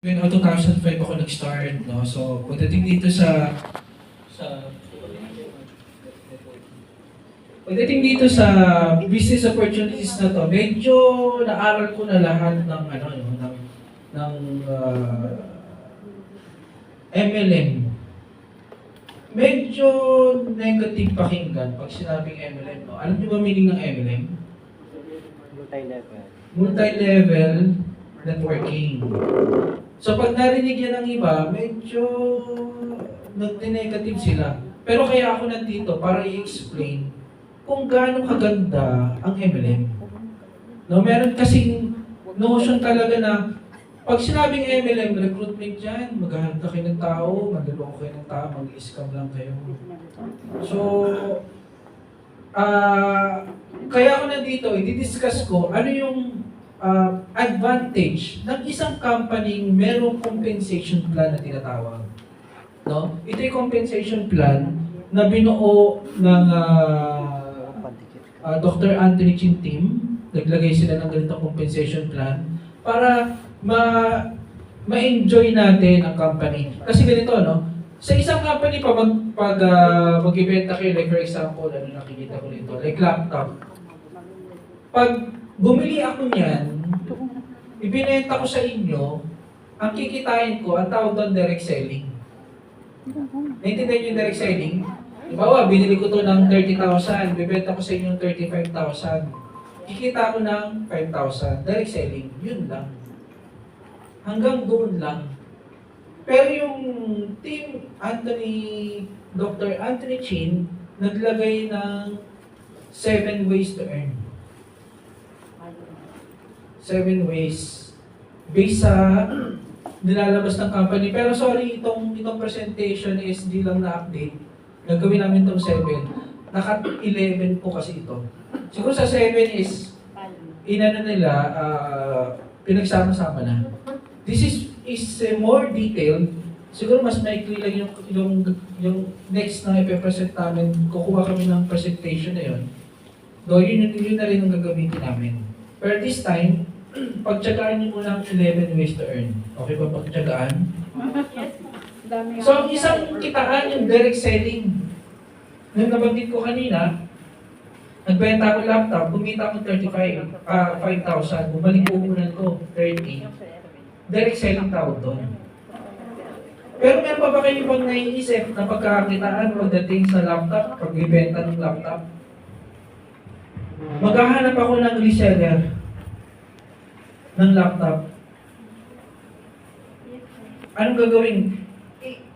When 2005 ako nag-start, no? So, pagdating dito sa pagdating dito sa business opportunities na to, medyo naaral ko na lahat ng ano, no, ng MLM. Medyo negative pakinggan pag sinabing MLM, no? Alam niyo ba meaning ng MLM? Multi-level. Multi-level networking. So pag narinig yan ng iba, medyo nag-negative sila. Pero kaya ako nandito para i-explain kung gaano kaganda ang MLM. No, meron kasing notion talaga na pag sinabing MLM, recruitment dyan, maghahanap ka kayo ng tao, manluloko kayo ng tao, mag-scam lang kayo. So, kaya ako nandito, i-discuss ko ano yung advantage ng isang company merong compensation plan na tinatawag. No? Ito yung compensation plan na binuo ng Dr. Anthony Chin team. Naglagay sila ng ganitong compensation plan para ma-enjoy natin ang company. Kasi ganito, no? Sa isang company pa, mag-ibenta kayo, like for example, ano nakikita ko dito, like laptop. Pag bumili ako niyan, ibinenta ko sa inyo, ang kikitain ko, ang tawag doon direct selling. Naintindihan yung direct selling? Diba, binili ko to ng 30,000, bibenta ko sa inyo ng 35,000. Kikita ko ng 5,000. Direct selling, yun lang. Hanggang doon lang. Pero yung team Dr. Anthony Chin, naglagay ng 7 ways to earn. 7 ways based sa nilalabas ng company. Pero sorry, itong presentation is di lang na-update. Nagawin namin itong 7. Naka-11 po kasi ito. Siguro sa 7 is inano nila, pinagsama-sama na. This is more detailed. Siguro mas maikli lang yung next na ipe-present namin. Kukuha kami ng presentation na yun. Though yun na rin ang gagamitin namin. Pero this time, pagtsagaan niyo muna ang 11 ways to earn. Okay ba pagtsagaan? So, ang isang kitaan yung direct selling. Nung nabanggit ko kanina, nagbenta ko laptop, kumita ko 5,000. Bumalik ko unan ko, 30. Direct selling tawag doon. Pero meron pa ba kayo bang naiisip na pagkakakitaan pagdating sa laptop, pagbibenta ng laptop? Maghahanap ako ng reseller ng laptop. Anong gagawin?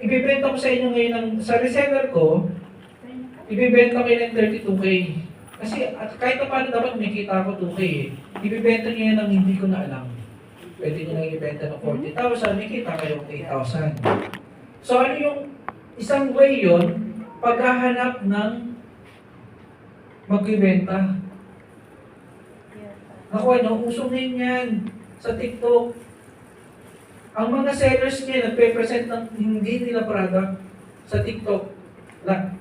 Ibibenta ko sa inyo ngayon sa reseller ko, ibibenta ko ng 32K. Kasi kahit na paano dapat may kita ko 2K eh. Ibibenta niyo yan ng hindi ko na alam. Pwede niyo lang ibenta ng 40,000, may kita kayong 8,000. So ano yung isang way yun, paghahanap ng magbibenta. Ako uso ngayon yan sa TikTok. Ang mga sellers niya nagpe-present ng hindi nila product sa TikTok.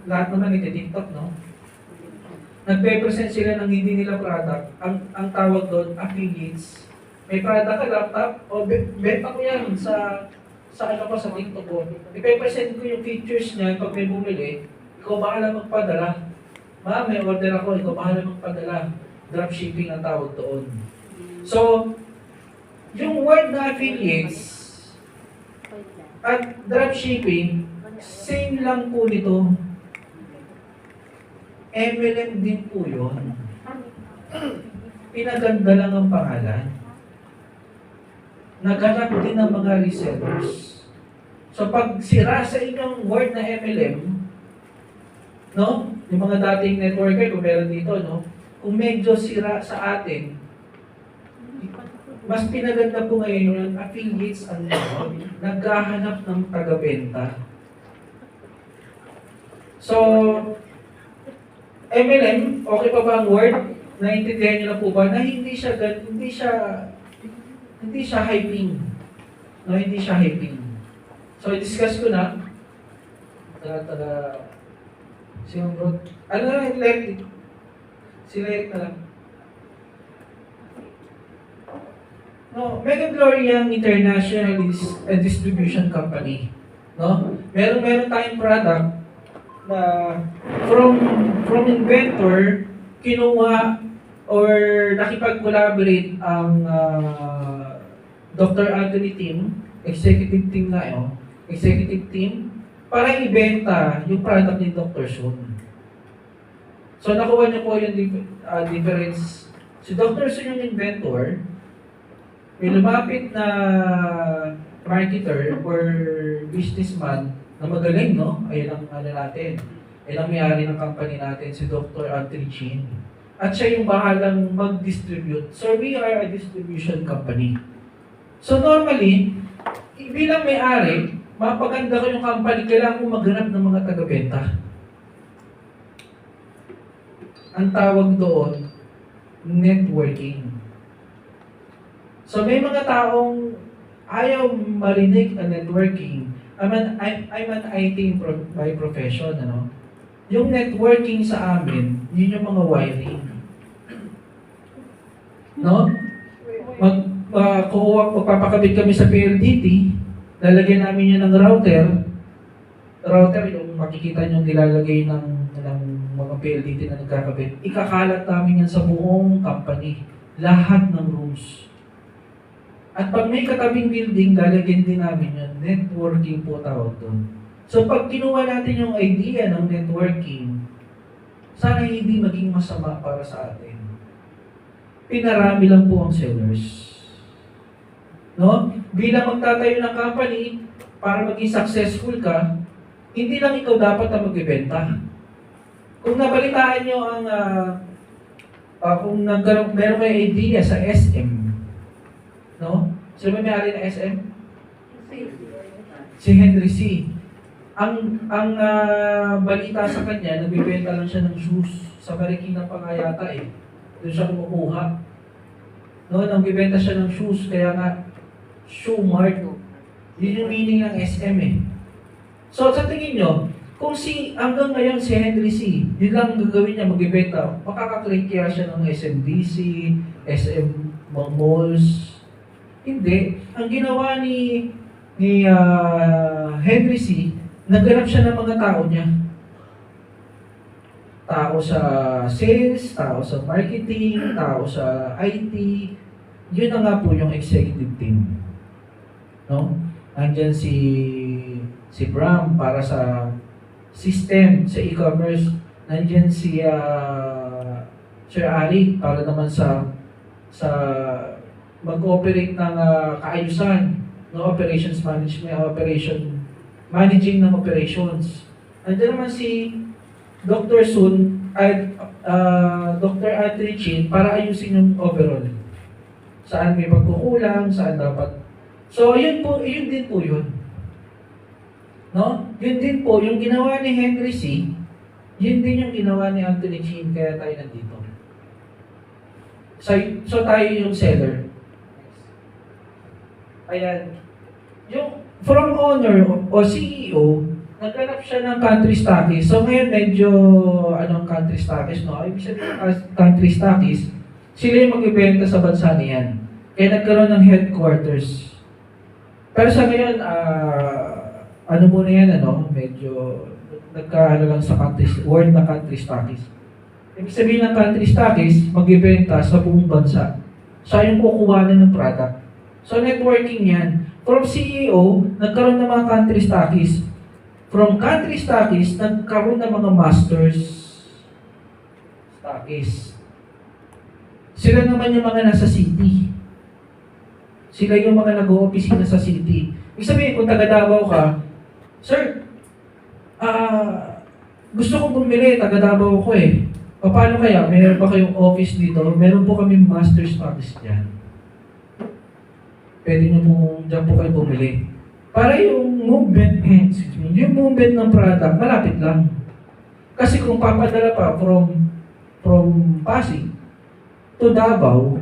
Lahat naman TikTok, no? Nagpe-present sila ng hindi nila product. Ang tawag doon, affiliates. May product ka laptop, o benta ko yan sa TikTok ko. Ipe-present ko yung features niya pag may bumili. Ikaw bahala magpadala. May order ako, ikaw bahala magpadala. Dropshipping ang tawag doon. So, yung word na affiliates at dropshipping, same lang po nito. MLM din po yun. Pinaganda lang ang pangalan. Naganap din ng mga resellers. So pag sira sa inyong word na MLM, no? Yung mga dating networker, kung meron dito, no? Kung medyo sira sa atin, mas pinaganda po ngayon yung affiliates ang naghahanap ng taga-benta. So, MLM, okay pa ba ang word? Naintindihan niyo na po ba na hindi siya hyping. No, hindi siya hyping. So, i-discuss ko na. Sino bro? Ano na, sila na lang. No, Mega Gloria International is a distribution company. No? Meron tayong product na from inventor kinuha or nakipag-collaborate ang Dr. Anthony team, executive team na executive team, para ibenta yung product ni Dr. Sun. So nakuha niyo po yung difference. Si Dr. Sun yung inventor, may lumapit na marketer or businessman na magaling, no? Ayun ang natin. Ayun ang may-ari ng company natin, si Dr. Anthony Chin. At siya yung bahalang mag-distribute. So we are a distribution company. So normally, bilang may-ari, mapaganda ko yung company, kailangan ko maghanap ng mga taga-benta. Ang tawag doon, networking. So may mga taong ayaw marinig ang networking. I'm an IT by profession, ano? Yung networking sa amin, yun yung mga wiring. No? Magpapakabit kami sa PLDT, lalagyan namin yun ng router. Router, yung makikita nyo nilalagay ng mga PLDT na nagkakabit. Ikakalat namin yan sa buong company. Lahat ng rooms. At pag may katabing building, lalagyan din namin yun. Networking po tawag doon. So pag kinuha natin yung idea ng networking, sana hindi maging masama para sa atin. Pinarami lang po ang sellers. No? Bilang magtatayo ng company, para maging successful ka, hindi lang ikaw dapat ang magbebenta. Kung nabalitaan nyo ang, kung meron kayo idea sa SM, no? Sino may-ari ng SM? Si Henry C. Ang balita sa kanya, nagbibenta lang siya ng shoes. Sa Marikina pa nga yata eh. Doon siya kumukuha. No, nagbibenta siya ng shoes, kaya nga, shoe mart. Yun yung meaning ng SM eh. So sa tingin nyo, kung hanggang ngayon si Henry C, yun lang gagawin niya, magbibenta, makakaklik kaya siya ng SMDC, SM malls. Hindi. Ang ginawa ni Henry C, naghanap siya ng mga tao niya. Tao sa sales, tao sa marketing, tao sa IT. Yun na nga po yung executive team. No? Nandyan si Bram para sa system, sa e-commerce. Nandyan si Sir Ali para naman sa mag-ooperate ng kaayusan, no, operations management, managing ng operations. Nandiyan naman si Dr. Sun at Dr. Anthony Chin para ayusin yung overall. Saan may pagkukulang, saan dapat. So, yun din po yun. No? Yun din po, yung ginawa ni Henry C, yun din yung ginawa ni Anthony Chin, kaya tayo nandito. So tayo yung seller. Ayan. Yung from owner o CEO, naghanap siya ng country stockies. So ngayon medyo, country stockies, no? Ibig sabihin country stockies, sila yung magbibenta sa bansa niyan. Kaya nagkaroon ng headquarters. Pero sa ngayon, muna yan, medyo nagkaano lang sa word na country stockies. Ibig sabihin ng country stockies, magbibenta sa buong bansa. Siya yung kukuhanan ng product. So networking yan. From CEO, nagkaroon ng mga country stockies. From country stockies, nagkaroon ng mga masters stockies. Sila naman yung mga nasa city. Sila yung mga nag-o-opisina sa city. Ibig sabihin, kung taga Davao ka, Sir, gusto ko bumili, taga Davao ko eh. Paano kaya? Meron ba kayong office dito? Meron po kami master stockies dyan. Pwede nyo po, dyan po kayo bumili. Para yung movement, yung movement ng product, malapit lang. Kasi kung papadala pa from Pasig to Davao,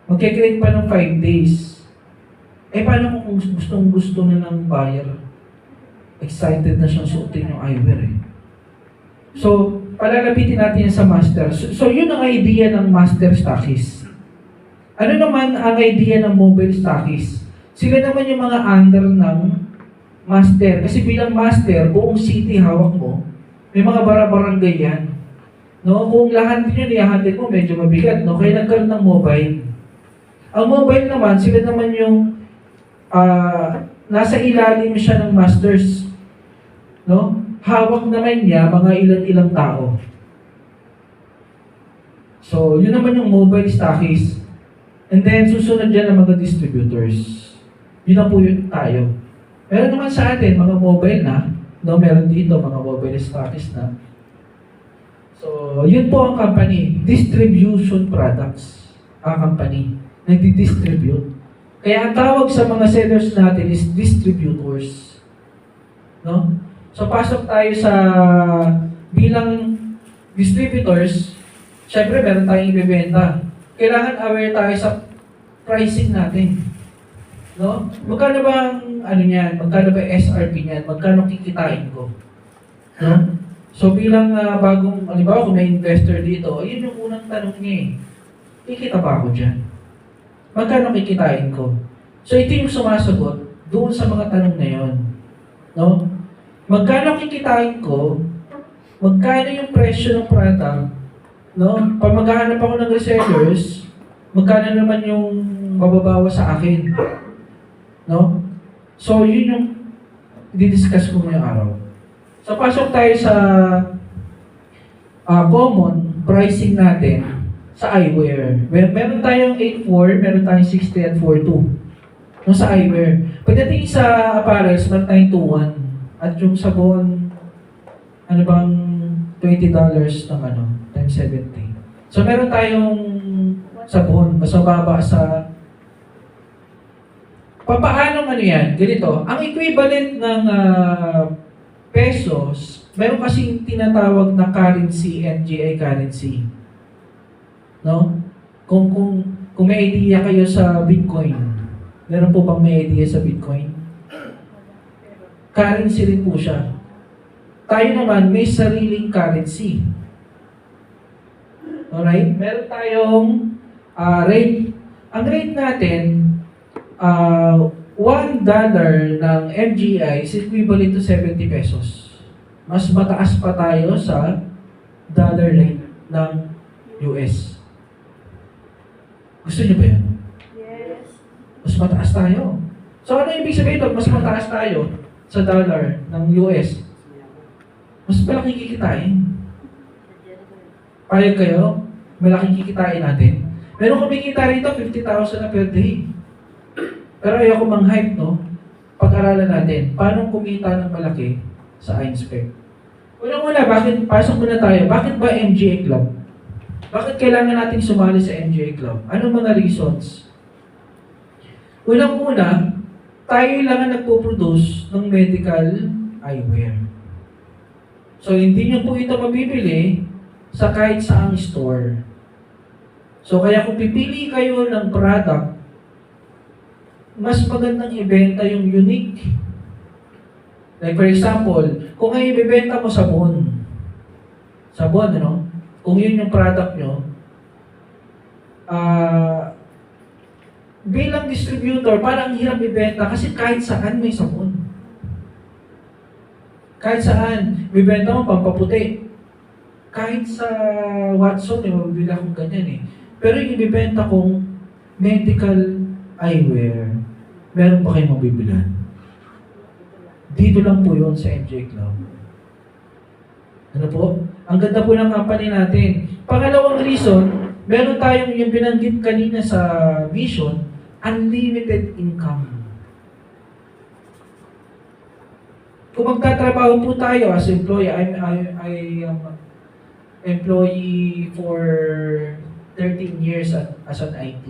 magkikreate pa ng 5 days. Eh paano kung gusto na ng buyer? Excited na siyang suotin yung eyewear eh. So, palalapitin natin yan sa master. So yun ang idea ng master stockies. Ano naman ang idea ng mobile stockists? Sila naman yung mga under ng master. Kasi bilang master, buong city hawak mo, may mga bara-barangay yan. No? Kung lahat din yun ihahatid mo, medyo mabigat. No? Kaya nagkaroon ng mobile. Ang mobile naman, sila naman yung nasa ilalim siya ng masters. No? Hawak naman niya mga ilan-ilang tao. So, yun naman yung mobile stockists. And then, susunod dyan ang mga distributors. Yun na po yun tayo. Meron naman sa atin, mga mobile na. No, meron dito, mga mobile stockists na. So, yun po ang company. Distribution products. Ang company. Nagdi-distribute. Kaya ang tawag sa mga sellers natin is distributors. No? So, pasok tayo sa bilang distributors. Siyempre, meron tayong ibibenta. Kailangan aware tayo sa pricing natin. No? Magkano ba ang ano niyan? Magkano ba SRP niyan? Magkano kikitain ko? No? So bilang bagong, halimbawa kung may investor dito, yun yung unang tanong niya eh. Kikita ba ako dyan? Magkano kikitain ko? So ito yung sumasagot doon sa mga tanong na yon. No? Magkano kikitain ko? Magkano yung presyo ng product? No? Pag maghahanap ako ng resellers, magkano naman yung mababawa sa akin? No? So, yun yung didiscuss ko ngayong araw. So, pasok tayo sa common pricing natin sa eyewear. Meron tayong 8.4, meron tayong 60 at 4.2. No, sa eyewear. Pagdating sa apparels, meron tayong 2.1. At yung sabon, ano bang $20 ng ano? 70. So, meron tayong sabon, mas mababa sa papaano ano yan? Ganito, ang equivalent ng pesos, meron kasing tinatawag na currency, NGI currency. No? Kung may idea kayo sa Bitcoin, meron po bang may idea sa Bitcoin? Currency rin po siya. Tayo naman, may sariling currency. Alright? Meron tayong rate. Ang rate natin, $1 ng MGI is equivalent to 70 pesos. Mas mataas pa tayo sa dollar rate ng US. Gusto niyo ba yan? Yes. Mas mataas tayo. So ano ibig sabihin ito? Mas mataas tayo sa dollar ng US. Mas malaki kikitain. Payag kayo? Malaking kikitain natin. Meron kami kita rito, 50,000 na per day. Pero ayoko mang-hype, no? Pag-aralan natin, paano kumita ng malaki sa Inspect? Unang-una, bakit, pasok muna tayo, bakit ba MGA Club? Bakit kailangan natin sumali sa MGA Club? Anong mga reasons? Unang-una, tayo lang ang nagpo-produce ng medical eyewear. So, hindi nyo po ito mabibili sa kahit saang store. So, kaya kung pipili kayo ng product, mas magandang ibenta yung unique. Like for example, kung kayo ibibenta mo sabon, ano? Kung yun yung product nyo, bilang distributor, parang hirap ibenta kasi kahit saan may sabon. Kahit saan, bibenta mo pampaputi. Kahit sa Watson, mabibili akong ganyan eh. Pero yung ibibenta kong medical eyewear, meron pa kayong mabibilan. Dito lang po yun sa MJ Club. Ano po? Ang ganda po ng company natin. Pangalawang reason, meron tayong yung binanggit kanina sa vision, unlimited income. Kung magtatrabaho po tayo as employee, I am employee for 13 years as an IT.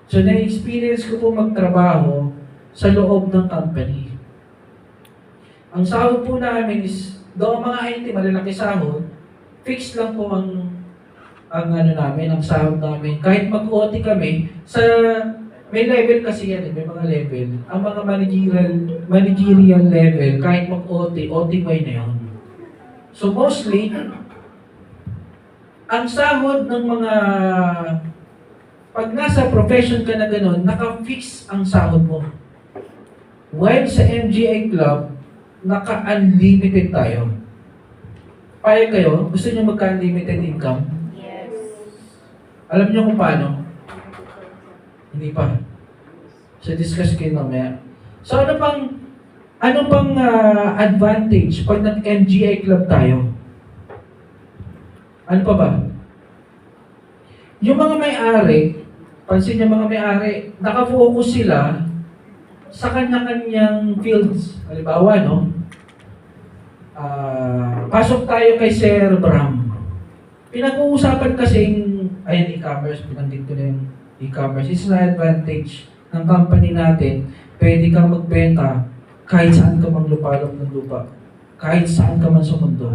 So, na-experience ko po magtrabaho sa loob ng company. Ang sahod po namin is, doon mga IT, malalaki sahod, fixed lang po ang ano namin, ang sahod namin. Kahit mag-OT kami, may level kasi yan, may mga level. Ang mga managerial level, kahit mag-OT, OT-Y na yun. So mostly, ang sahod ng mga Pag nasa profession ka na gano'n, naka-fix ang sahod mo. While sa MGA Club, naka-unlimited tayo. Payag kayo? Gusto niyo magka-unlimited income? Yes. Alam niyo kung paano? Hindi pa. So discuss kayo mamaya. So ano pang advantage pag nag-MGA Club tayo? Ano pa ba? Yung mga may-ari, pansin niyo mga may-ari, nakafocus sila sa kanya-kanyang fields. Halimbawa, no? Pasok tayo kay Sir Bram. Pinag-uusapan kasing, ayan, e-commerce, pinanggit ko na yung e-commerce. It's an advantage ng company natin. Pwede kang magbenta kahit saan ka mang lupalop ng lupa. Kahit saan ka man sa mundo.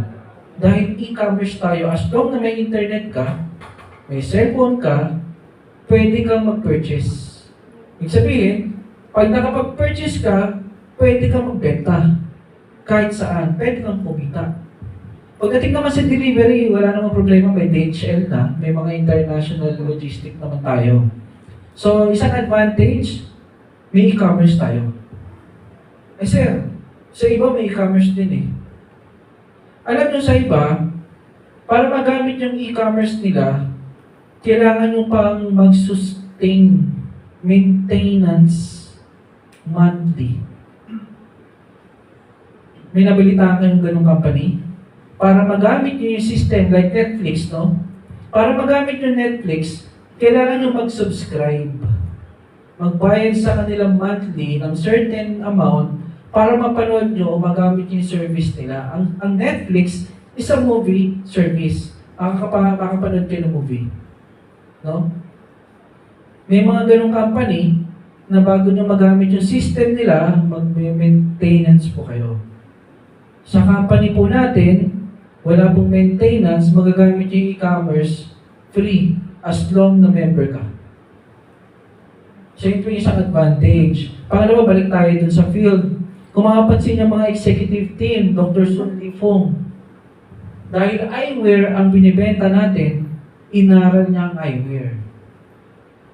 Dahil e-commerce tayo, as long na may internet ka, may cellphone ka, pwede kang mag-purchase. Ibig sabihin, pag nakapag-purchase ka, pwede kang magbenta. Kahit saan, pwede kang kumita. Pagdating naman sa delivery, wala namang problema, may DHL na, may mga international logistic naman tayo. So, isang advantage, may e-commerce tayo. Eh sir, sa iba may e-commerce din eh. Alam nyo sa iba, para magamit yung e-commerce nila, kailangan nyo pang mag-sustain maintenance monthly. May nabalitaan kayong ganong company? Para magamit nyo yung system like Netflix, no? Para magamit yung Netflix, kailangan nyo mag-subscribe. Magbayad sa kanilang monthly ng certain amount para mapanood nyo o magamit yung service nila. Ang Netflix is a movie service. Makakapanood kayo ng movie. No? May mga ganong company na bago nyo magamit yung system nila, mag-maintenance po kayo. Sa company po natin, wala pong maintenance, magagamit yung e-commerce free as long na member ka. So ito yung isang advantage. Pangalawa, balik tayo dun sa field. Kung makapansin yung mga executive team, Dr. Sun Li Fong, dahil eyewear ang binibenta natin, inaral niya ang eyewear.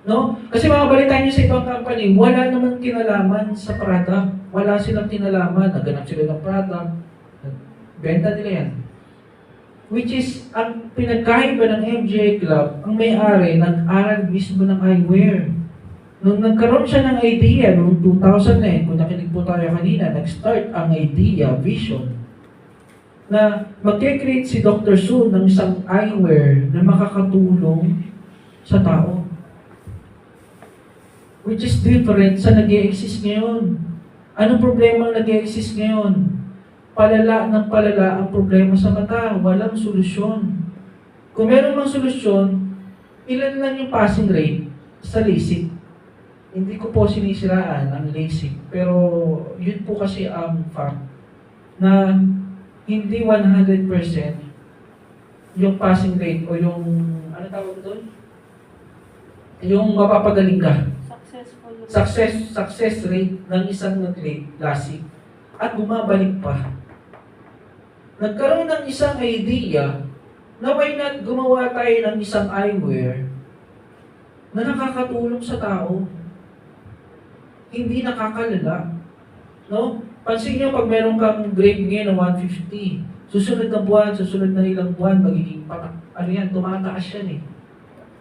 No? Kasi makabalitan nyo sa ibang company, wala namang kinalaman sa product. Wala silang kinalaman. Naganap sila ng product. Benta nila yan. Which is, ang pinagkaiba ng MGA Club, ang may-ari, nag-aral mismo ng eyewear. Nung nagkaroon siya ng idea, noong 2009, kung nakinig po tayo kanina, nag-start ang idea, vision, na mag-create si Dr. Sun ng isang eyewear na makakatulong sa tao. Which is different sa nag-i-exist ngayon. Anong problema ang nag-i-exist ngayon? Palala ng palala ang problema sa mata. Walang solusyon. Kung meron mang solusyon, ilan lang yung passing rate sa LASIK? Hindi ko po sinisiraan ang LASIK, pero yun po kasi ang fact na hindi 100% yung passing rate o yung, ano tawag doon? Yung mapapagaling ka. Success rate ng isang nag-LASIK at bumabalik pa. Nagkaroon ng isang idea na why not gumawa tayo ng isang eyewear na nakakatulong sa tao. Hindi nakakalala. No? Pansin niyo pag meron kang grade ngayon na 150, susunod na ilang buwan, magiging ano yan, tumataas yan eh.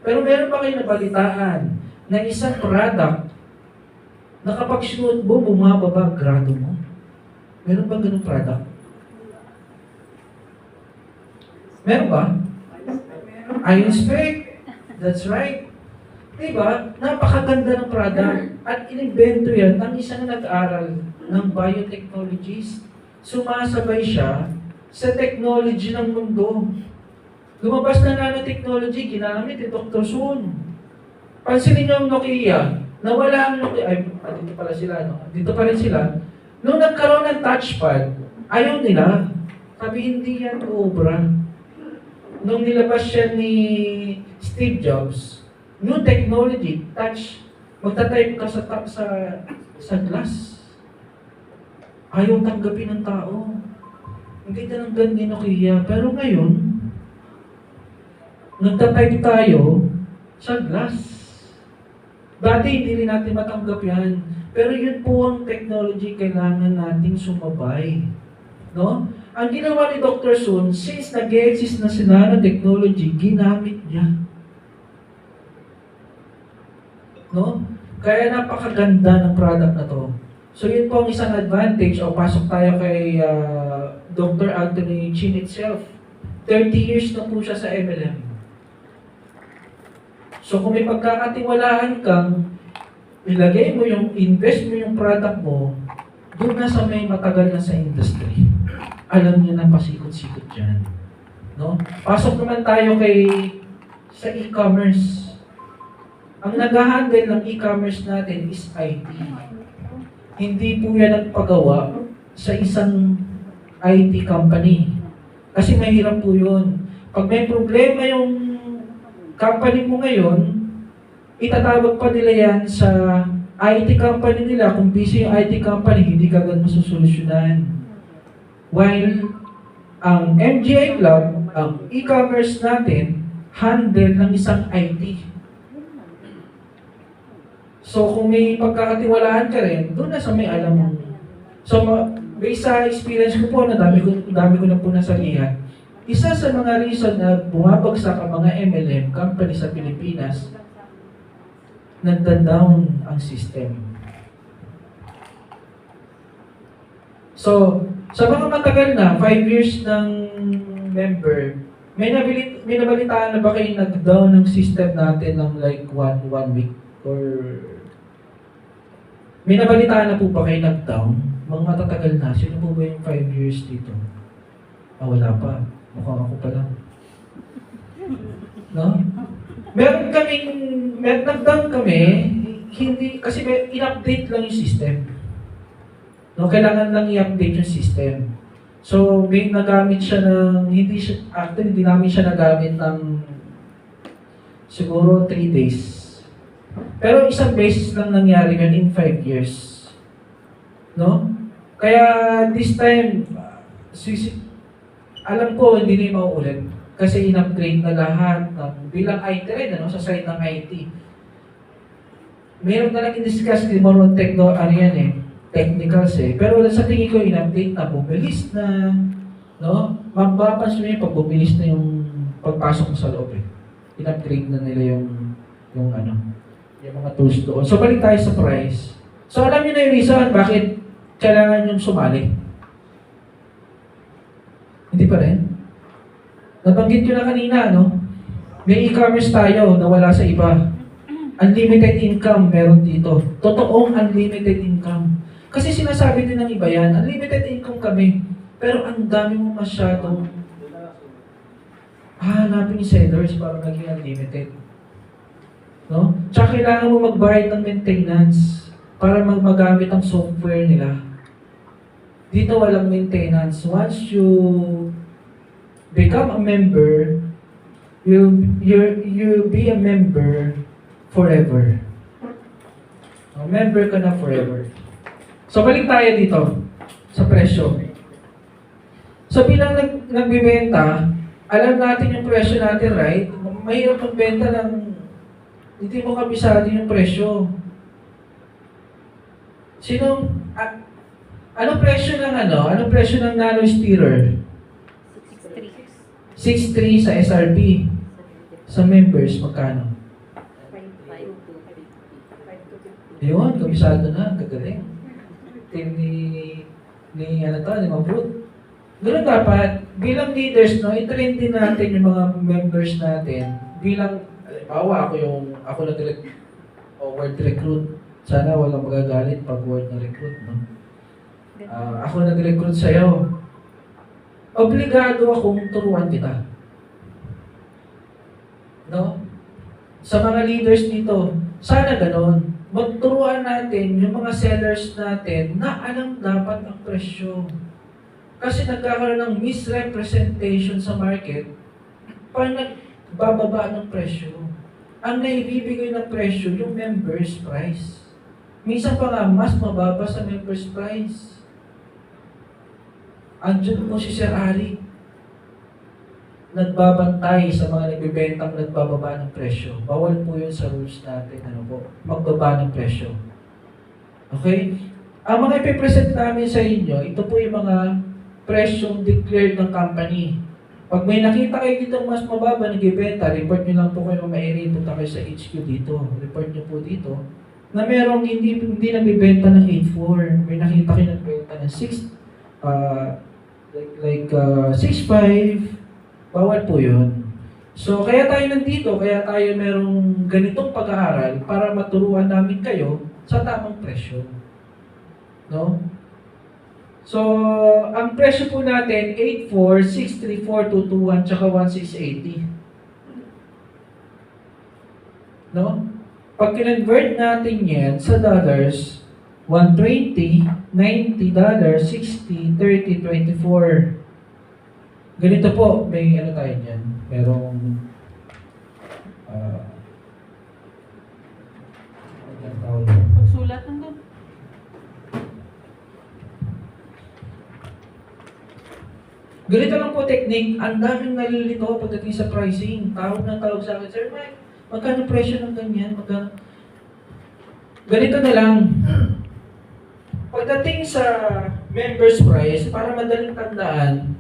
Pero meron pa kayo nabalitaan na isang product na kapag sinuot mo, bumababa ang grado mo. Meron ba ganung product? Meron ba? Iron spec. That's right. Diba? Napakaganda ng product. At inimbento yan ng isang nag-aral ng biotechnologies. Sumasabay siya sa technology ng mundo. Lumabas na nanotechnology, ginamit ni Dr. Sun. Pansinin niyo ang Nokia. Nawala ang Nokia. Ay, dito pala sila. No? Dito pa rin sila. Nung nagkaroon ng touchpad, ayaw nila. Sabi, hindi yan obra. Nung nilabas siya ni Steve Jobs, new technology, touch, magta-type ka sa glass. Ayaw tanggapin ng tao. Hindi na ng ganda Nokia. Pero ngayon, nagta-type tayo sa glass. Dati hindi rin natin matanggap yan. Pero yun po ang technology kailangan nating sumabay. No? Ang ginawa ni Dr. Sun, since nag-exist na si nanotechnology, ginamit niya. No? Kaya napakaganda ng product na to. So yun po ang isang advantage. O pasok tayo kay Dr. Anthony Chin itself. 30 years na po siya sa MLM. So kung may pagkakatiwalaan kang ilagay mo yung, invest mo yung product mo, doon na sa may matagal na sa industry. Alam niyo na pasikot-sikot dyan. No? Pasok naman tayo sa e-commerce. Ang nag-handle ng e-commerce natin is IT. Hindi po yan nagpagawa sa isang IT company. Kasi mahirap po yun. Pag may problema yung company mo ngayon, itatawag pa nila yan sa IT company nila. Kung busy yung IT company, hindi ka agad masusolusyonan. While ang MGI Club, ang e-commerce natin, handle ng isang IT. So kung may pagkakatiwalaan ka rin, doon na sa may alam mo. So based sa experience ko po, na dami ko na po nasalihan, isa sa mga reason na bumabagsak ang mga MLM company sa Pilipinas, nagda-down ang system. So, sa mga matagal na, 5 years ng member, may nabalitaan na ba kayo nag-down ng system natin ng like one week? Or may nabalitaan na po ba kayo nag-down? Mga matatagal na, sino po ba yung 5 years dito? Wala pa. Mukhang ako pa lang. No? Nag-down kami, hindi, kasi in-update lang yung system. No, kailangan lang i-update yung system. So, may nagamit siya ng, hindi namin siya nagamit ng siguro 3 days. Pero isang beses lang nangyari yun in 5 years. No? Kaya this time, alam ko hindi na yung mauulit. Kasi in-upgrade na lahat bilang IT rin, sa side ng IT. Meron na lang i-discuss din mo ng technicals eh. Pero sa tingin ko, in-update na, bumilis na, no? Mapapansin mo pag bumilis na yung pagpasok mo sa loob eh. In-upgrade na nila yung mga tools doon. So, balik tayo sa price. So, alam niyo na yung reason bakit kailangan yung sumali. Hindi pa rin? Nabanggit ko na kanina, no? May e-commerce tayo na wala sa iba. Unlimited income meron dito. Totoong unlimited income. Kasi sinasabi din ng iba yan, unlimited income kami. Pero ang dami mo masyadong hanapin yung sellers para maging unlimited. No? Tsaka kailangan mo magbayad ng maintenance para magamit ang software nila. Dito walang maintenance. Once you become a member, you'll be a member forever. No, member ka na forever. So balik tayo dito sa presyo. So bilang nagbibenta, alam natin yung presyo natin, right? Mahirap magbenta ng hindi mo kabisado yung presyo. Anong presyo ng Anong presyo ng nano steerer? 6.3 sa SRP. Sa members, magkano? 5. Yun, kabisado na, gagaling. Team ni Mabrut. Ganun dapat, bilang leaders, no, i-train din natin yung mga members natin. Bilang, halimbawa, ako word recruit. Sana walang magagalit pag word na recruit, no? Ako nag-recruit sa'yo. Obligado akong turuan kita. No? Sa mga leaders dito, sana ganon. Magturuan natin yung mga sellers natin na alam dapat ang presyo. Kasi nagkakaroon ng misrepresentation sa market pag nagbababa ng presyo. Ang naibibigay ng presyo, yung members price. Minsan pa nga, mas mababa sa members price. Andiyan po si Sir Ali. nagbabantay sa mga nagbebentang nagbababa ng presyo. Bawal po yun sa rules natin, ano po, magbaba ng presyo. Okay? Ang mga ipipresent namin sa inyo, ito po yung mga presyong declared ng company. Pag may nakita kayo dito mas mababa nagbebenta, report nyo lang po kayo ma-area, punta kayo sa HQ dito. Report nyo po dito na merong hindi nagbebenta ng 8.4. May nakita kayo nagbebenta ng 6.5. Bawal po yun. So, kaya tayo nandito, kaya tayo merong ganitong pag-aaral para maturuan namin kayo sa tamang presyo. No? So, ang presyo po natin, 8.4, 6.34, 221, tsaka 1.680. No? Pag kinonvert natin yan sa dollars, 120, $90, 60, 30, 24. Ganito po, may ano tayo dyan, merong Pagsulat nandun. ganito lang po technique, ang daming nalilito pagdating sa pricing. Tawag sa akin, Sir Mike, magkano presyo ng ganyan? Ganito na lang. Pagdating sa members price, para madaling tandaan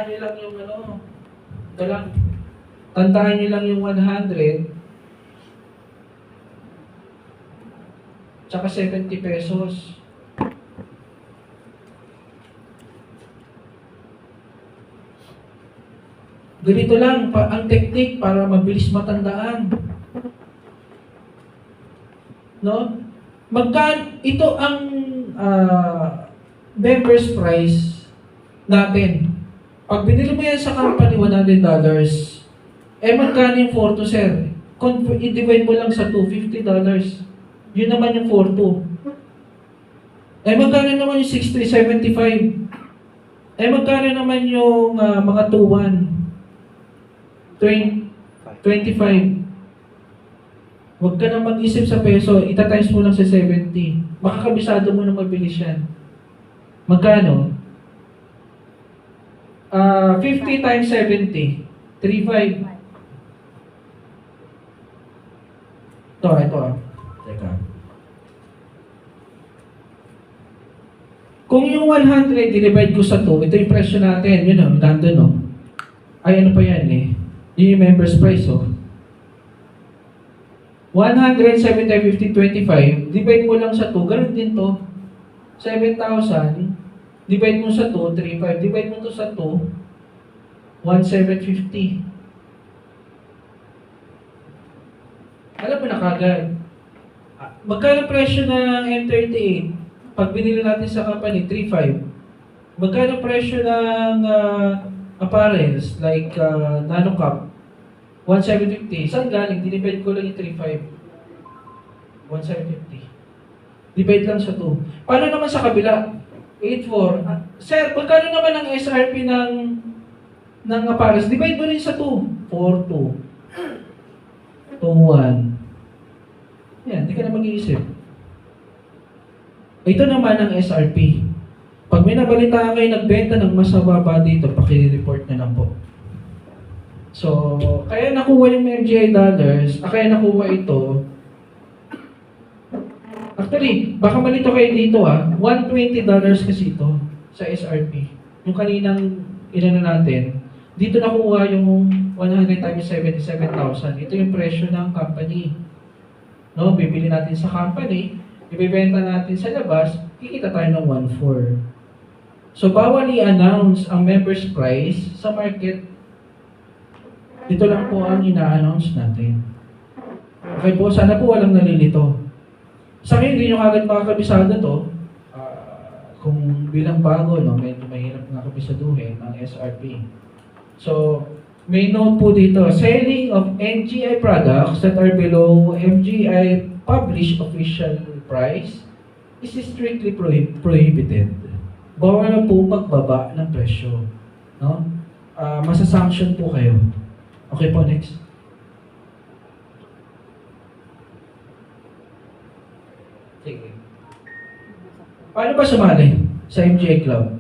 nyo lang yung tandaan nyo lang yung 100 tsaka 70 pesos. Ganito lang ang technique para mabilis matandaan. No? Ito ang members price natin. Pag binili mo yan sa company, $100, magkano yung 4 to, sir? I-divide mo lang sa $250. Yun naman yung 4 to. Magkano naman yung 6375? Magkano naman yung mga 21? 25. Huwag ka na mag-isip sa peso, itatimes mo lang sa 70. Makakabisado mo na mabilis yan. Magkano? 50 times 70. 3.5. Ito. Teka. Kung yung 100, divide ko sa 2, ito yung presyo natin. Yun o, nandun o. Ay, ano pa yan eh. Yun yung members price o. 170.50.25, divide mo lang sa 2, ganun din to. 7,000, divide mo sa 2, 3.5, divide mo to sa 2, 1,750. Alam mo na kagad. Magkano presyo ng M38? Pag binili natin sa company, 3.5. Magkano presyo ng apparels like Nano Cup? 1,750. Saan galing? Dinivide ko lang yung 3.5. 1,750. Divide lang sa 2. Paano naman sa kabila? 8.4. Sir, magkano naman ang SRP ng apparels? Divide mo rin sa 2. 4.2. 2.1. Yan, di ka na mag-iisip. Ito naman ang SRP. Pag may nabalita kayo nagbenta ng mas mababa dito, paki-report na lang po. So, kaya nakuha yung MGI dollars, kaya nakuha ito. Actually, baka malito kayo dito $120 kasi ito sa SRP. Yung kaninang inano natin, dito nakuha yung 100 times 77,000. Ito yung presyo ng company. No, bibili natin sa company, ibebenta natin sa labas, kikita tayo ng 1.4. So, bawal i-announce ang members price sa market. Dito lang po ang ina-announce natin. Okay po, sana po walang nalilito. Sa akin, hindi nyo kagad makakabisado to. Kung bilang bago, no, medyo mahirap nga kabisaduhin ang SRP. So, may note po dito, selling of MGI products that are below MGI published official price is strictly prohibited. Bawal na po pagbaba ng presyo. No? Masasanction po kayo. Okay po, next. Sige. Paano ba sumali sa MGA Club?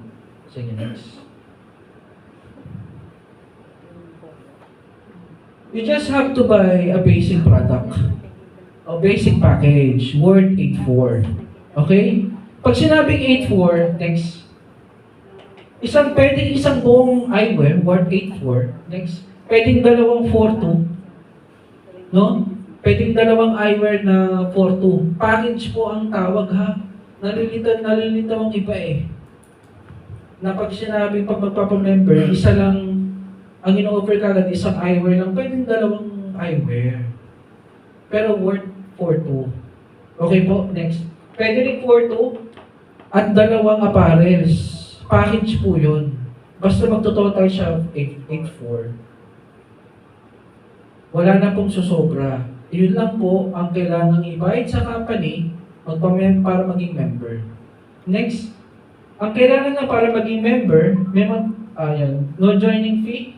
Sige, next. You just have to buy a basic product. A basic package worth 8.4. Okay? Pag sinabing 8.4, next. Pwedeng isang buong eyewear worth 8.4. Next. Pwedeng dalawang 4.2. No? Pwedeng dalawang eyewear na 4.2. Package po ang tawag ha. Nalilitaw ang iba eh. Na pag sinabing pag magpapamember, isa lang ang ino-offer kagad isang eyewear lang, pwedeng dalawang eyewear. Pero worth 4.2. Okay po, next. Pwede rin 4.2 at dalawang apparels. Package po yun. Basta magtototal siya 8.4. Wala na pong susobra. Yun lang po ang kailangang ibayad sa company para maging member. Next. Ang kailangan na para maging member, no joining fee,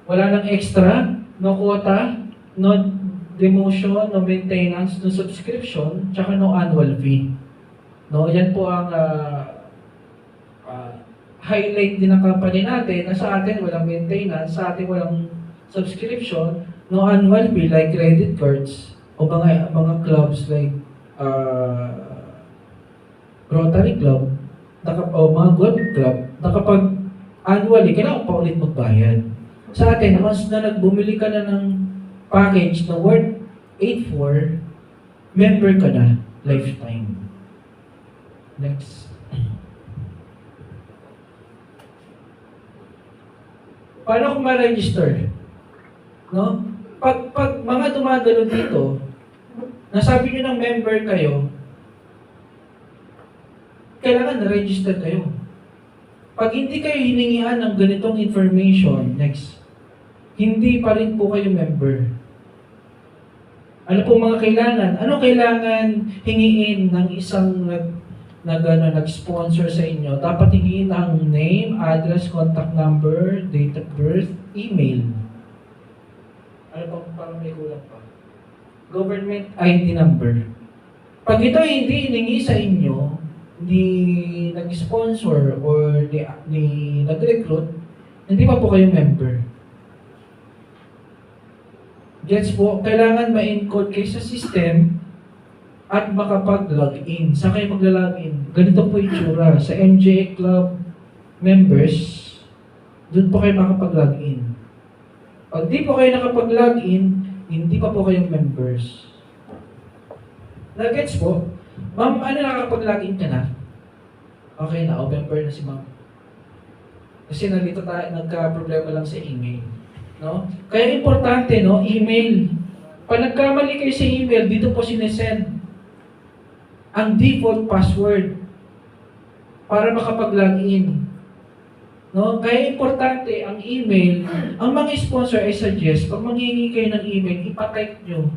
wala nang extra, no quota, no demotion, no maintenance, no subscription, tsaka no annual fee. No, yan po ang highlight din ng company natin na sa atin walang maintenance, sa atin walang subscription, no annual fee like credit cards o mga clubs like Rotary Club o mga golf club na kapag annually, kailangan pa ulit magbayad. Sa atin, once na bumili ka na ng package na worth 8.4, member ka na lifetime. Next. Paano kung ma-register? No? Pag mga dumadalo dito, nasabi nyo ng member kayo, kailangan na-register kayo. Pag hindi kayo hiningihan ng ganitong information, next, hindi pa rin po kayo member. Ano po mga kailangan? Ano kailangan hingiin ng isang nag-sponsor sa inyo? Dapat hingiin ang name, address, contact number, date of birth, email. Ano pang parang may kulang pa? Government ID number. Pag ito hindi hiningi sa inyo, ni nag-sponsor or ni nag-recruit, hindi pa po kayo member. Gets po, kailangan ma-encode kayo sa system at makapag-login. Saan kayo magla-login? Ganito po yung tsura. Sa MJA Club members, doon po kayo makapag-login. Pag di po kayo nakapag-login, hindi pa po kayong members. Na-gets po? Ma'am, ano nakapag-login ka na? Okay na, member na si ma'am. Kasi nandito tayo, nagka-problema lang sa email. No? Kaya importante, no, email. Pag nagkamali kayo sa email, dito po sinesend ang default password para makapag-login. No? Kaya importante ang email. Ang mga sponsor ay suggest, pag manghingi kayo ng email, ipatype nyo.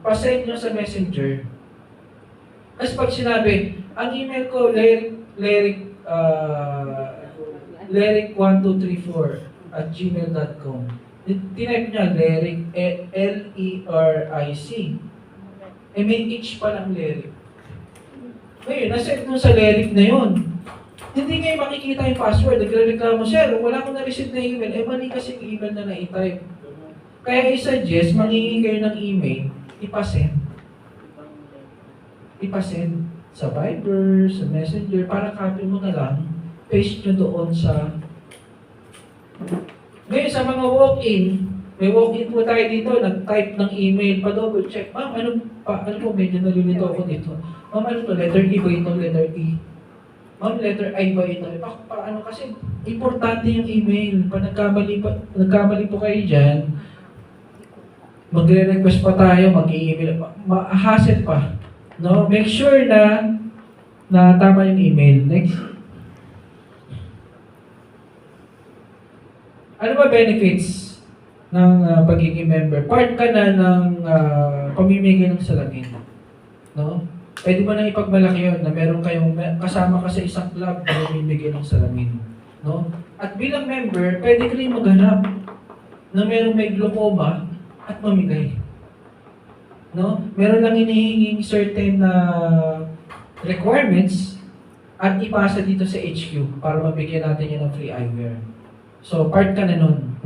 Pa-send nyo sa messenger. Kasi pag sinabi, ang email ko, leric1234@gmail.com. Tinype niya, Leric, L-E-R-I-C. May H pa lang Leric. Ngayon, naset mo sa Leric na yun. Hindi ngayon makikita yung password. Nagre-reklamo, sir, wala akong na-receive na email. Mali kasi yung email na na-type. Kaya i-suggest, manghingi kayo ng email, ipasend. Ipasend sa Viber, sa Messenger, para copy mo na lang, paste nyo doon sa... Ngayon, sa mga walk-in, may walk-in po tayo dito, nag-type ng email, pa-double check. Ma'am, ano po, medyo nalilito ako dito. Ma'am, ano to, letter E ba ito, letter E? Ma'am, letter I ba ito? Paano kasi, importante yung email. Pag nagkamali po kayo dyan, magre-request pa tayo, mag-i-email, ma-hassle pa. No? Make sure na tama yung email. Next. Ano ba benefits ng pagiging member? Part ka na ng pamimigay ng salamin. No? Pwede mo nang ipagmalaki yun na meron kayong kasama ka sa isang club na pamimigay ng salamin. No? At bilang member, pwede ka rin maghanap na merong may glaucoma at mamigay. No? Meron lang hinihinging certain requirements at ipasa dito sa HQ para mabigyan natin yan ng free eyewear. So, part ka na nun.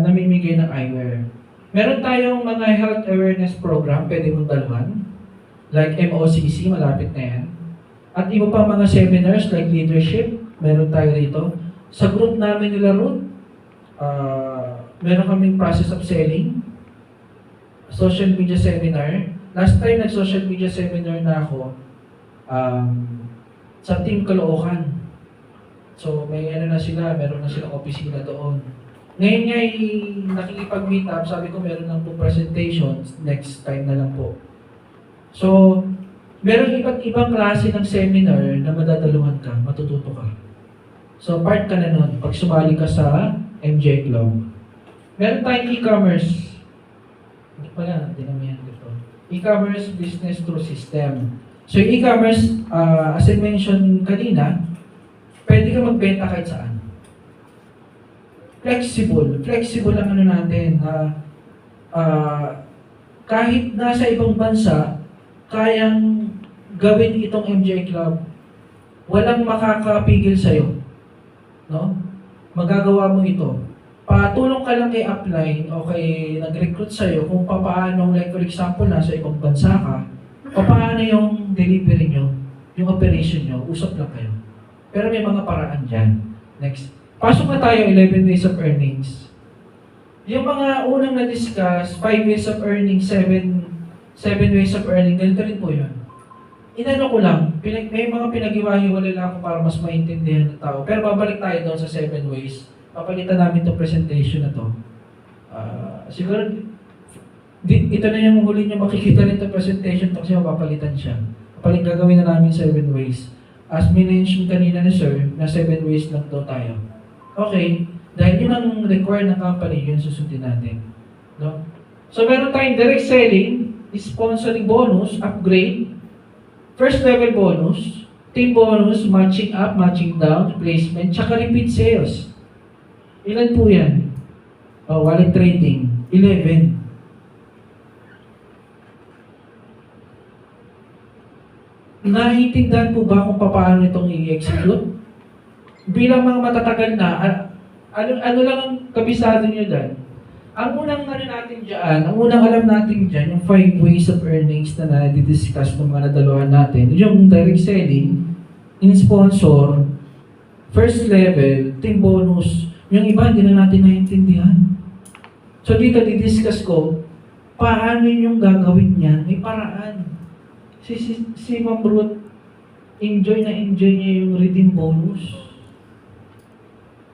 namimigay ng eyewear. Meron tayong mga health awareness program, pwede mong daluhan. Like MOCC, malapit na yan. At iba pa mga seminars like leadership, meron tayo rito. Sa group namin nila Ruth, meron kaming process of selling, social media seminar. Last time nag-social media seminar na ako sa Team Caloocan. So may ano na sila, meron na silang opisina doon. Ngayon nga nakikipag-meet up, sabi ko meron ng 2 presentations, next time na lang po. So, meron iba't ibang klase ng seminar na madadaluhan ka, matututo ka. So, part ka na nun pag sumali ka sa MJ Club. Meron tayong e-commerce. Hindi pala, hindi naman yan dito. E-commerce business through system. So, e-commerce, as I mentioned kanina, pwede ka magbenta kahit saan. Flexible ang ano natin. Kahit nasa ibang bansa, kayang gawin itong MJ Club. Walang makakapigil sa'yo. No? Magagawa mo ito. Patulong ka lang kay upline o kay nag-recruit sa'yo kung paano, like for example, nasa ibang bansa ka, paano yung delivery nyo, yung operation nyo, usap lang kayo. Pero may mga paraan dyan. Next. Pasok na tayo 11 ways of earnings. Yung mga unang na-discuss, 5 ways of earnings, 7 ways of earning, ganito rin po yun. Inano ko lang, may mga pinag-iwahiwalay lang ako para mas maintindihan ng tao. Pero babalik tayo doon sa 7 ways. Papalitan namin itong presentation na to. Siguro, ito na yung huli nyo makikita rin itong presentation to kasi mapapalitan siya. Gagawin na namin 7 ways. As mentioned kanina ni Sir, na 7 ways lang daw tayo. Okay, dahil yun ang require ng company, yun susundin natin. No? So meron tayong direct selling, sponsoring bonus, upgrade, first level bonus, team bonus, matching up, matching down, placement, tsaka repeat sales. Ilan po yan? Wallet trading, 11. Naiintindihan po ba kung paano itong i-execute? Bilang mga matatagal na, ano lang ang kabisado nyo dyan? Ang unang natin dyan, ang unang alam natin dyan, yung 5 ways of earnings na na-discuss ng mga nadaluhan natin, yung direct selling, in-sponsor, first level, team bonus, yung iba hindi na natin naiintindihan. So dito didiscuss ko, paano yung gagawin niyan? May paraan. Si Ma'am Ruth, enjoy niya yung redeem bonus.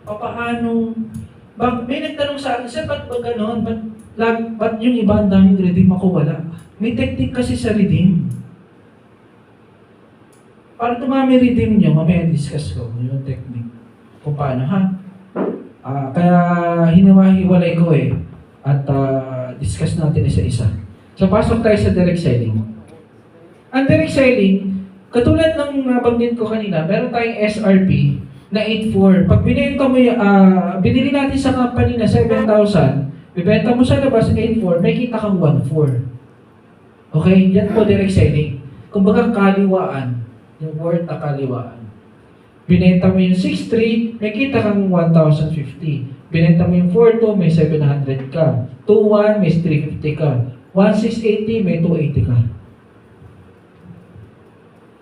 Paano? May nagtanong sa akin, sir, ba't ba gano'n? Ba't yung iba ang daming redeem ako wala? May technique kasi sa redeem. Para tumami redeem nyo, mamaya discuss ko yung technique. Kung paano, ha? Kaya hinawahiwalay ko at discuss natin isa-isa. So, pasok tayo sa direct selling. Ang direct selling, katulad ng nabanggit ko kanina, meron tayong SRP na 8.4. Pag binenta mo binili natin sa company na 7,000, bibenta mo sa labas 8.4, may kita kang 1.4. Okay? Yan po direct selling. Kumbaga kaliwaan. Yung word na kaliwaan. Binenta mo yung 6.3, may kita kang 1,050. Binenta mo yung 4.2, may 700 ka. 2.1, may 350 ka. 1,680, may 280 ka.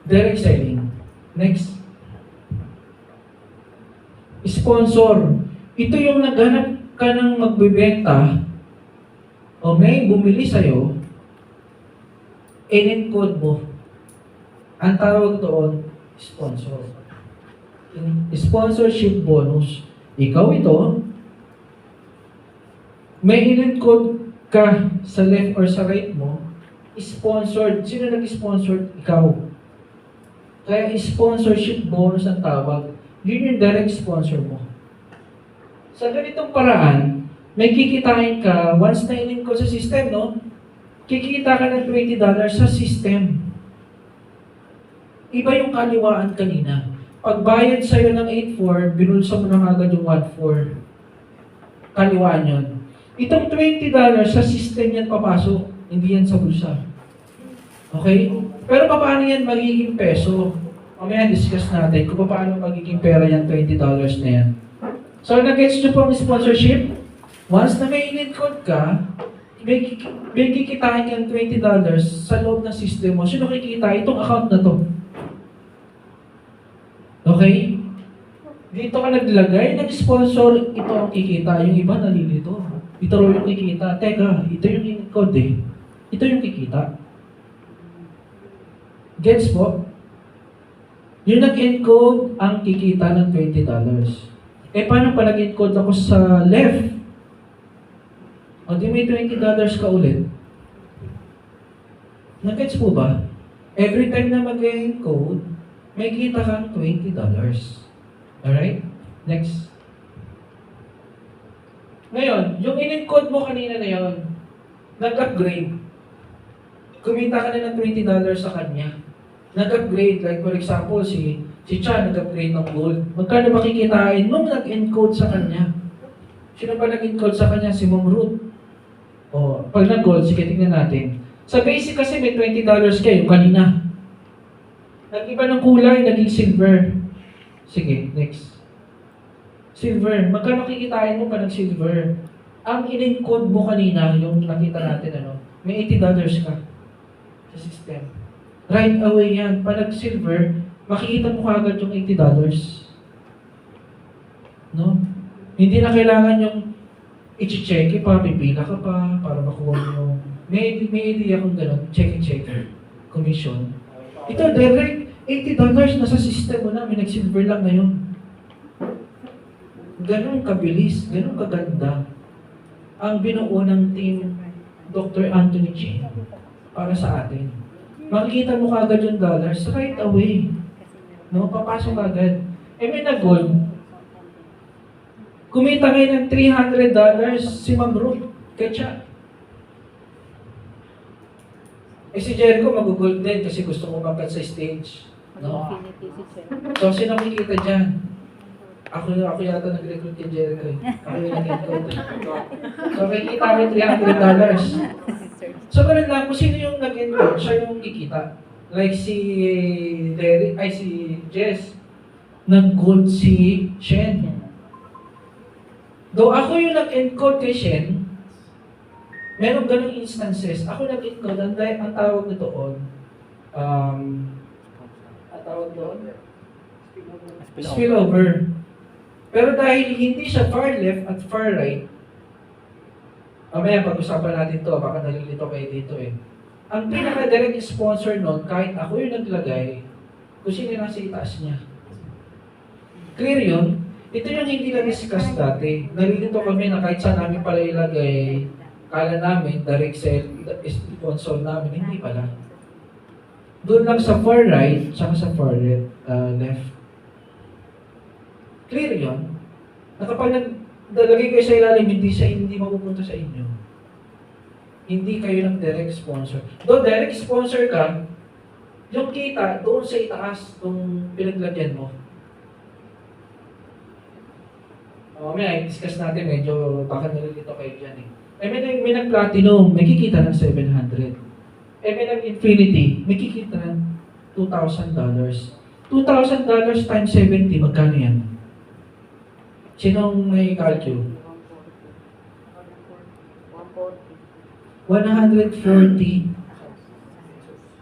Direct selling. Next. Sponsor. Ito yung naghanap ka ng magbibenta o may bumili sa'yo, in-encode mo. Ang tawag doon, sponsor. Sponsorship bonus. Ikaw ito, may in-encode ka sa left or sa right mo, sponsored. Sino nag-sponsored? Ikaw. Kaya sponsorship bonus ang tawag. Yun yung direct sponsor mo. Sa ganitong paraan, may kikitain ka, once na in-encode sa system, no? Kikita ka ng $20 sa system. Iba yung kaliwaan kanina. Pag bayad sa'yo ng 8.4, binulsa mo na agad yung 1.4. Kaliwaan yun. Itong $20 sa system yan papasok, hindi yan sa bulsa. Okay? Pero paano yan magiging peso? Mamaya discuss natin kung paano magiging pera yan, $20 na yan. So, nag-gets nyo po ang sponsorship? Once na may in-encode ka, may kikitain kang $20 sa loob ng system mo. Sino kikita? Itong account na to. Okay? Dito ka naglagay ng sponsor, ito ang kikita. Yung iba nalilito. Ito raw yung kikita. Teka, ito yung in-encode eh. Ito yung kikita. Gets po? Yung nag-encode ang kikita ng $20. Eh, paano pa nag-encode ako sa left? O di may $20 ka ulit. Nag-gets po ba? Every time na mag-encode, may kita kang $20. Alright? Next. Ngayon, yung in-encode mo kanina na yun, nag-upgrade. Kumita ka na ng $20 sa kanya. Nag-upgrade, like for example, si Chan nag-upgrade ng gold. Magkano ba kikitain nung nag-encode sa kanya? Sino ba nag-encode sa kanya? Si Ma'am Ruth. O, pag nag-gold, sige, tingnan natin. Sa basic kasi may $20 kayo kanina. Nag-iba ng kulay, naging silver. Sige, next. Silver. Magkano kikitain mo pa ng silver? Ang in-encode mo kanina, yung nakita natin, may $80 ka sa system. Right away yan. Pag nag-silver, makikita mo kagad yung $80. No? Hindi na kailangan yung i-check pa, pipila ka pa, para makuha mo yung... May idea kung gano'n, check. Commission. Ito, direct, $80 nasa system mo na, may nag-silver lang ngayon. Ganun kabilis, ganun kaganda ang binuo ng team Dr. Anthony Chin para sa atin. Makikita mo kagad yung dollars right away. No, papasok agad. Eh may nag-gold. Kumita ngayon ng $300 si Ma'am Ruth kay Cha. Eh si Jericho mag-gold din kasi gusto mo makat sa stage. No? So sino makikita dyan? Ako yata nag-recruit kay Jericho. Ako yung nag-encode. So kikita mo $300. So ganun lang, kung sino yung nag-encode, siya yung kikita. Like si si Jess, nag-gold si Shen. Though ako yung nag-encode kay Shen, meron ganung instances. Ako nag-encode, ang tawag na doon, spillover. Pero dahil hindi siya far left at far right, mamaya pag-usapan natin to, baka nalilito kayo dito eh. Ang pinaka-direct sponsor nun, kahit ako yung naglagay, kung sino nasa itaas niya. Clear yun? Ito yung hindi na-discuss dati. Nalilito kami na kahit saan namin pala ilagay, kala namin, direct sponsor namin, hindi pala. Doon lang sa far right, saka sa far left. Clear yun? Na kapag nagdalagay kayo sa ilalim, hindi mapupunta sa inyo. Hindi kayo ng direct sponsor. Doon direct sponsor ka, yung kita doon sa itaas, kung pinaglagyan mo. Mamaya, i-discuss natin, medyo baka nalilito kayo dyan eh. Eh, may nag-platinum, may kikita ng $700. Eh, may nag-infinity, may kikita ng $2,000. $2,000 times 70, magkano yan? Sinong may calculate? 140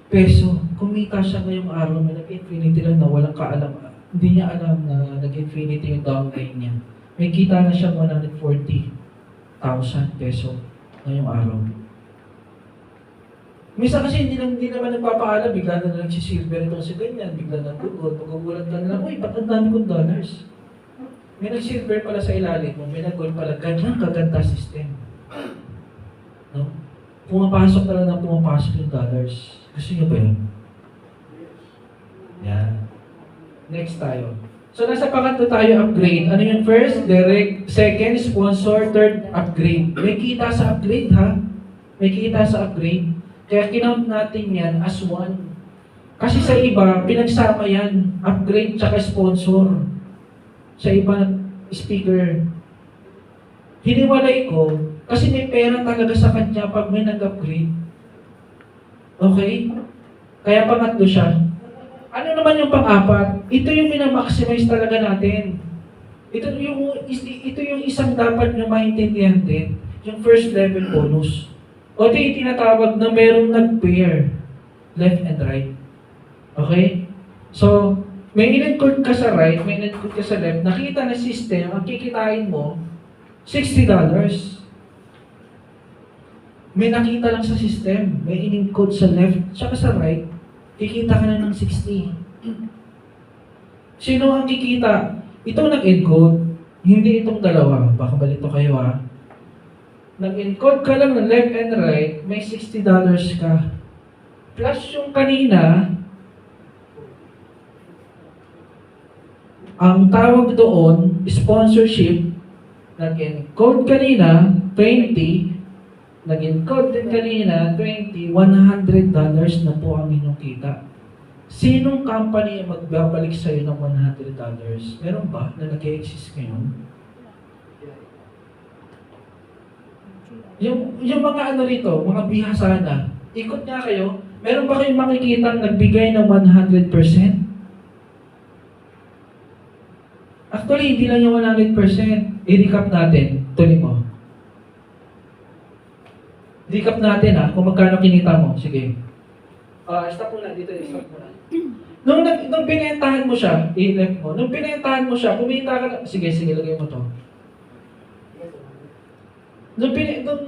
peso. Kumita siya ngayong araw, may nag-infinity lang na walang kaalam. Hindi niya alam na nag-infinity yung downline niya. May kita na siya 140,000 peso ngayong araw. Minsan kasi hindi naman nagpapaalam, bigla na lang si Silver itong si ganyan, bigla na Google, magugulat ka na lang, uy, ba't ang dami kong dollars? May nag-silver pala sa ilalim mo, may nag-gold pala, ganyan kaganda system. No? Pumapasok na lang na pumapasok yung dollars. Gusto niyo ba yun? Yan. Next tayo. So nasa pangatlo tayo, upgrade. Ano yung first? Direct. Second, sponsor. Third, upgrade. May kita sa upgrade ha? May kita sa upgrade. Kaya kinount natin yan as one. Kasi sa iba, pinagsama yan. Upgrade tsaka sponsor. Sa iba, speaker. Hiniwalay ko, kasi may pera talaga sa kanya pag may nag-upgrade. Okay? Kaya pangatlo siya. Ano naman yung pang-apat? Ito yung minamaximize talaga natin. Ito yung isang dapat nyo maintindihan din, yung first level bonus. O ito yung tinatawag na merong nag-pair, left and right. Okay? So, may in-encode ka sa right, may in-encode ka sa left, nakita na system, ang kikitain mo, $60. May nakita lang sa system, may in-encode sa left, tsaka sa right, kikita ka na ng 60. Sino ang kikita? Ito nag-encode, hindi itong dalawa. Baka balito kayo ha. Nag-encode ka lang ng left and right, may $60 ka. Plus yung kanina, ang tawag doon, sponsorship, nag-encode kanina, 20, nag-encode din kanina, 20, $100 na po ang inyong kita. Sinong company ang magbabalik sa'yo ng $100? Meron ba na nag-exist ngayon? Yung mga ano rito, mga bihasana, ikot nga kayo, meron ba kayong makikita nagbigay ng 100%? Actually, hindi lang yung 100%. I-recap natin. Tuloy mo. Recap natin kung magkano kinita mo. Sige. Stop muna. Dito, stop muna. Nung binentahan mo siya, i-left mo. Nung binentahan mo siya, kumita ka na. Sige, lagay mo to. Nung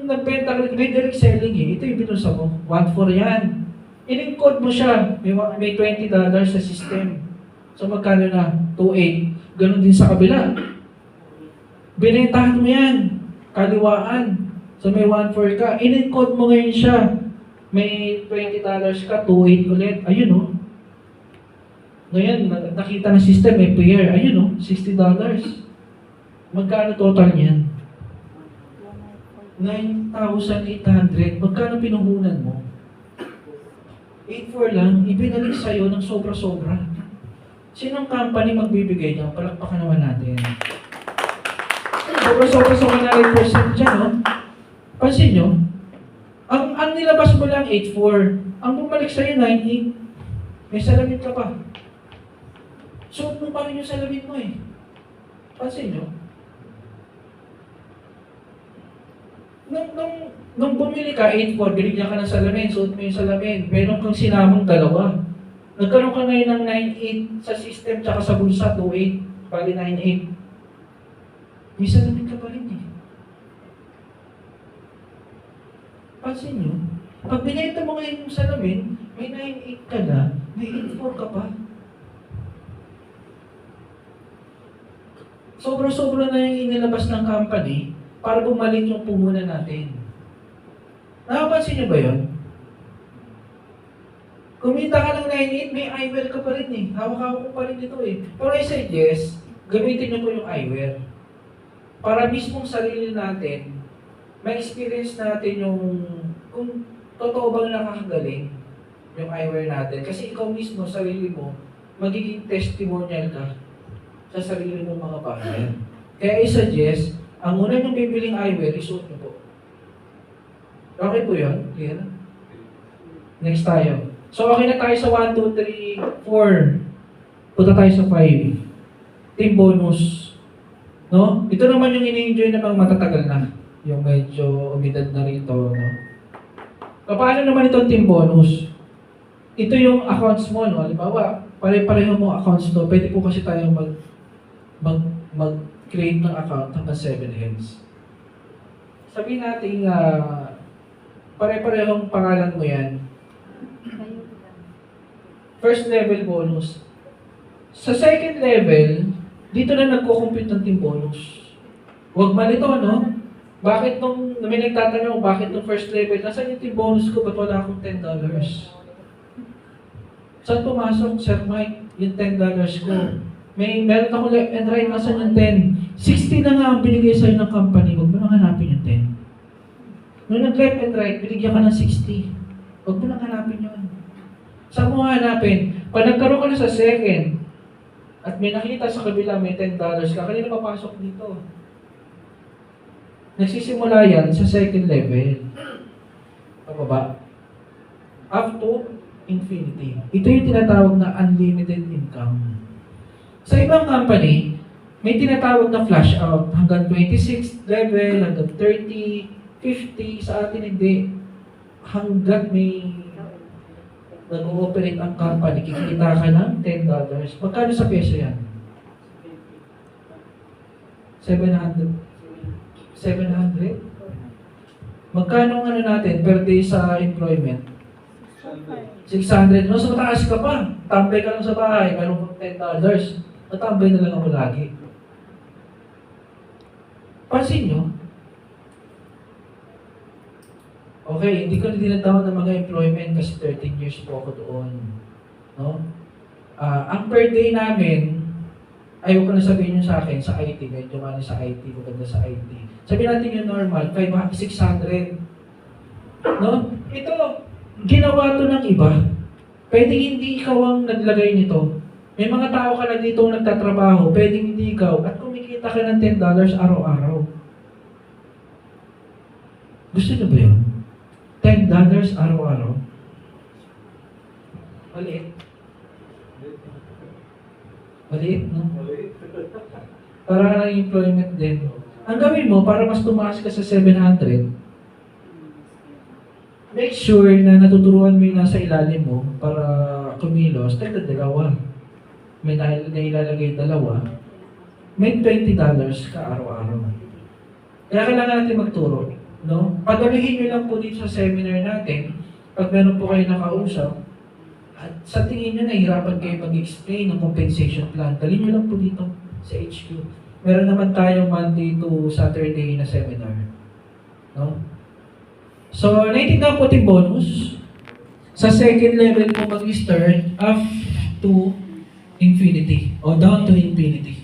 nagbenta ka, may direct selling Ito yung binusa mo. 1-4 yan. In-encode mo siya. May $20 sa system. So magkano na? 2.8. Ganon din sa kabila. Binentahan mo yan. Kaliwaan. So may 1.4 ka. In-encode mo ngayon siya. May $20 ka, 2.8 ulit. Ayun o. Ngayon, nakita ng system, may pair. Ayun o, $60. Magkano total niyan? 9,800. Magkano pinuhunan mo? 8.4 lang. Ibinalik sa'yo ng sobra-sobra. Sinong company magbibigay niya? Palakpakan naman natin. Sobra-sobra 100% dyan, no? Pansin nyo, ang nilabas mo lang 8.4. Ang bumalik sa'yo 9.8. May salamin ka pa. Suot mo pa rin yung salamin mo eh. Pansin nyo? Nung bumili ka 8.4, binigyan ka ng salamin, suot mo yung salamin. Meron kang sinamang dalawa. Nagkaroon ka ngayon ng 9.8 sa system tsaka sa bulsa, 2.8. Bali 9.8. May salamin ka pa rin eh. Pansin nyo, pag binenta mo ngayon yung salamin, may 9.8 ka na, may 8.4 ka pa. Sobra-sobra na yung inilabas ng company para bumalik yung puhunan natin. Nakapansin nyo ba yun? Kumita ka ng 9.8, may eyewear ka pa rin eh. Hawak-hawak ko pa rin ito eh. Pero I suggest, gamitin nyo po yung eyewear. Para mismong sarili natin, ma-experience natin yung kung totoo bang nakakagaling yung eyewear natin. Kasi ikaw mismo, sarili mo, magiging testimonial ka sa sarili mong mga bagay. Kaya I suggest, ang una yung bibiling eyewear, isuot nyo po. Okay po yun? Clear? Next tayo. So, okay na tayo sa 1, 2, 3, 4. Punta tayo sa 5. Team bonus. No? Ito naman yung ini-enjoy na mga matatagal na. Yung medyo umidad na rito. No? Paano naman itong team bonus? Ito yung accounts mo. No? Halimbawa, pare-pareho mo accounts to. Pwede po kasi tayo mag-create ng account hanggang 7 heads. Sabihin natin, pare-parehong pangalan mo yan. First level bonus. Sa second level, dito na nagko-compute ng team bonus. Huwag malito, no? Bakit may nagtatanong, bakit nung first level, nasaan yung team bonus ko, ba't wala akong $10? Saan pumasok, Sir Mike, yung $10 ko? Meron ako left and right, nasaan yung 10? 60 na nga ang binigay sa'yo ng company, huwag mo nang hanapin yung 10. Nung nag-left and right, binigyan ka ng 60. Huwag mo nang hanapin yun. Saan mo hanapin? Pag nagkaroon ka na sa second, at may nakita sa kabila may $10 ka, kanina papasok dito. Nagsisimula yan sa second level. Pababa. Up to infinity. Ito yung tinatawag na unlimited income. Sa ibang company, may tinatawag na flash out hanggang 26 level, hanggang 30, 50, sa atin hindi. Hanggang may nag-ooperate ang company, kikita ka ng $10. Magkano sa peso yan? 700? Magkano ang ano natin per day sa employment? 600. No, so mataas ka pa. Tambay ka lang sa bahay, meron kang $10. Natambay na lang ako lagi. Pansin nyo? Okay, hindi ko na dinatawag ng mga employment kasi 13 years po ako doon. No? Ang per day namin, ayaw ko na sabihin nyo sa akin, sa IT, medyo mali sa IT, maganda sa IT. Sabihin natin yung normal, 600. No? Ito, ginawa to ng iba. Pwedeng hindi ikaw ang naglagay nito. May mga tao ka na dito nagtatrabaho, pwedeng hindi ikaw, at kumikita ka ng $10 araw-araw. Gusto nyo ba yun? $10 araw-araw? Maliit. Maliit, no? Para employment din. Ang gawin mo, para mas tumaas ka sa 700, make sure na natuturuan mo yung nasa ilalim mo para kumilos, tagda dalawa. May nailalagay dalawa, may $20 ka araw-araw. Kaya kailangan natin magturo. No? Padaluhin nyo lang po dito sa seminar natin, pag meron po kayo nakausap, at sa tingin nyo nahihirapan kayo mag-explain ng compensation plan, dalhin nyo lang po dito sa HQ. Meron naman tayong Monday to Saturday na seminar. No? So, naitignan po yung bonus. Sa second level po mag-start up to infinity o down to infinity.